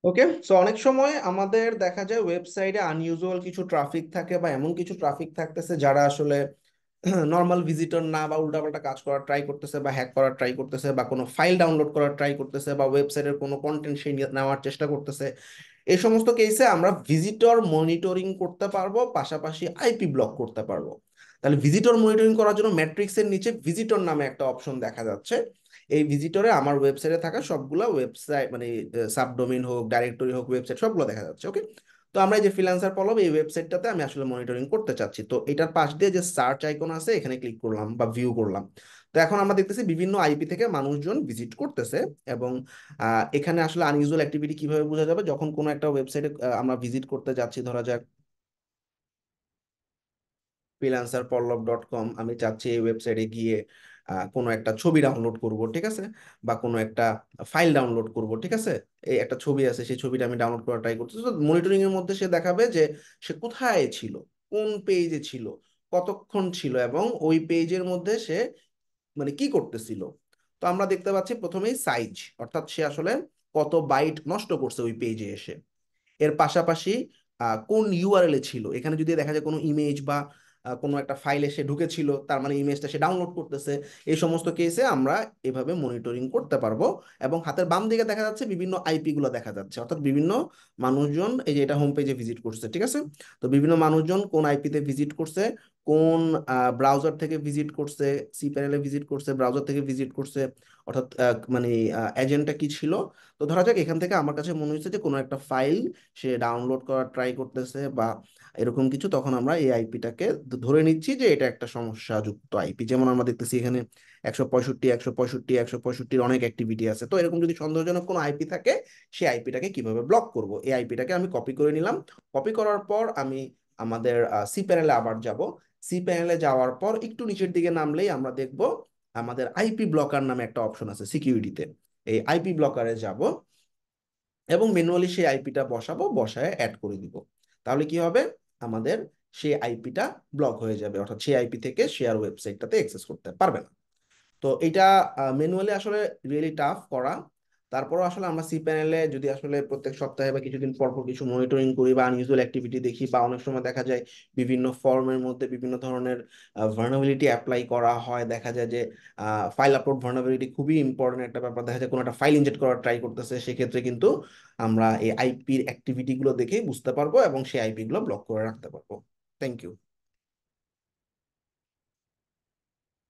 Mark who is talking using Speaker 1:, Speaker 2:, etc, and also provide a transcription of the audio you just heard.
Speaker 1: ওকে, so অনেক সময় আমাদের দেখা যায় ওয়েবসাইটে আনইউজুয়াল কিছু ট্রাফিক থাকে বা এমন কিছু ট্রাফিক থাকতেছে যারা আসলে নর্মাল ভিজিটর না, বা উল্টাপাল্টা কাজ করার ট্রাই করতেছে, বা হ্যাক করার ট্রাই করতেছে, বা কোনো ফাইল ডাউনলোড করার ট্রাই করতেছে, বা ওয়েবসাইটের কোনো কন্টেন্ট সে নেওয়ার চেষ্টা করতেছে। এই সমস্ত কেসে আমরা ভিজিটর মনিটরিং করতে পারবো, পাশাপাশি আইপি ব্লক করতে পারবো। তাহলে ভিজিটর মনিটরিং করার জন্য ম্যাট্রিক্সের নিচে ভিজিটর নামে একটা অপশন দেখা যাচ্ছে। এই ভিজিটরে আমার ওয়েবসাইটে থাকা সবগুলা ওয়েবসাইট, মানে সাবডোমেইন হোক, ডাইরেক্টরি হোক, ওয়েবসাইট সবগুলো দেখা যাচ্ছে। ওকে, তো আমরা এই যে ফ্রিল্যান্সার পলব, এই ওয়েবসাইটটাতে আমি আসলে মনিটরিং করতে চাচ্ছি। তো এটার পাশ দিয়ে যে সার্চ আইকন আছে, এখানে ক্লিক করলাম বা ভিউ করলাম। তো এখন আমরা দেখতেছি বিভিন্ন আইপি থেকে মানুষজন ভিজিট করতেছে। এবং এখানে আসলে আনইউজুয়াল অ্যাক্টিভিটি কিভাবে বোঝা যাবে, যখন কোনো একটা ওয়েবসাইটে আমরা ভিজিট করতে যাচ্ছি, ধরা যাক freelancerpallab.com, আমি চাচ্ছি এই ওয়েবসাইটে গিয়ে কোনো একটা ছবি ডাউনলোড করব, ঠিক আছে, বা কোনো একটা ফাইল ডাউনলোড করব, ঠিক আছে। এই একটা ছবি আছে, সেই ছবিটা আমি ডাউনলোড করার ট্রাই করতেছি। তো মনিটরিং এর মধ্যে সে দেখাবে যে সে কোথায় ছিল, কোন পেজে ছিল, কতক্ষণ ছিল, এবং ওই পেজের মধ্যে সে মানে কি করতেছিল। তো আমরা দেখতে পাচ্ছি প্রথমেই সাইজ, অর্থাৎ সে আসলে কত বাইট নষ্ট করছে ওই পেজে এসে। এর পাশাপাশি কোন ইউআরএল এ ছিল, এখানে যদি দেখা যায় কোনো ইমেজ বা কোনো একটা ফাইলে সে ঢুকেছিল, তার মানে ইমেজটা সে ডাউনলোড করতেছে। এই সমস্ত কেসে আমরা এভাবে মনিটরিং করতে পারবো। এবং হাতের বাম দিকে দেখা যাচ্ছে বিভিন্ন আইপি গুলো দেখা যাচ্ছে, অর্থাৎ বিভিন্ন মানুষজন, এই যে এটা হোম পেজে ভিজিট করছে, ঠিক আছে। তো বিভিন্ন মানুষজন কোন আইপিতে ভিজিট করছে, কোন ব্রাউজার থেকে ভিজিট করছে, সি প্যানেলে ভিজিট করছে, ব্রাউজার থেকে ভিজিট করছে, অর্থাৎ মানে এজেন্টটা কি ছিল। তো ধরা যাক এখান থেকে আমার কাছে মনে হচ্ছে যে কোনো একটা ফাইল সে ডাউনলোড করার ট্রাই করতেছে বা এরকম কিছু, তখন আমরা এই আইপিটাকে ধরে নিচ্ছি যে এটা একটা সমস্যাযুক্ত আইপি। যেমন আমরা দেখতেছি এখানে 165, 165, 165-র অনেক অ্যাক্টিভিটি আছে। তো এরকম যদি সন্দেহজনক কোনো আইপি থাকে, সেই আইপিটাকে কিভাবে ব্লক করব, এই আইপিটাকে আমি কপি করে নিলাম। কপি করার পর আমি আমাদের সি প্যানেলে আবার যাব। সি প্যানেলে যাওয়ার পর একটু নিচের দিকে নামলেই আমরা দেখব আমাদের আইপি ব্লকার নামে একটা অপশন আছে সিকিউরিটিতে। এই আইপি ব্লকারে যাব এবং ম্যানুয়ালি সেই আইপিটা বসাবো, বসায় অ্যাড করে দিব। তাহলে কি হবে, আমাদের সেই আইপিটা ব্লক হয়ে যাবে, অর্থাৎ সেই আইপি থেকে শেয়ার ওয়েবসাইটটাতে অ্যাক্সেস করতে পারবে না। তো এটা ম্যানুয়ালি আসলে রিয়েলি টাফ করা। তারপরও আসলে আমরা সি প্যানেলে যদি আসলে প্রত্যেক সপ্তাহে বা কিছুদিন পর পর কিছু মনিটরিং করি বা আনইউজুয়াল অ্যাক্টিভিটি দেখি, বা অনেক সময় দেখা যায় বিভিন্ন ফর্মের মধ্যে বিভিন্ন ধরনের ভার্নাবিলিটি অ্যাপ্লাই করা হয়, দেখা যায় যে ফাইল আপলোড ভার্নাবিলিটি খুবই ইম্পর্টেন্ট একটা ব্যাপার, দেখা যায় কোনো একটা ফাইল ইনজেক্ট করার ট্রাই করতেছে, সেক্ষেত্রে কিন্তু আমরা এই আইপির অ্যাক্টিভিটি গুলো দেখেই বুঝতে পারবো এবং সেই আইপি গুলো ব্লক করে রাখতে পারবো। Thank you.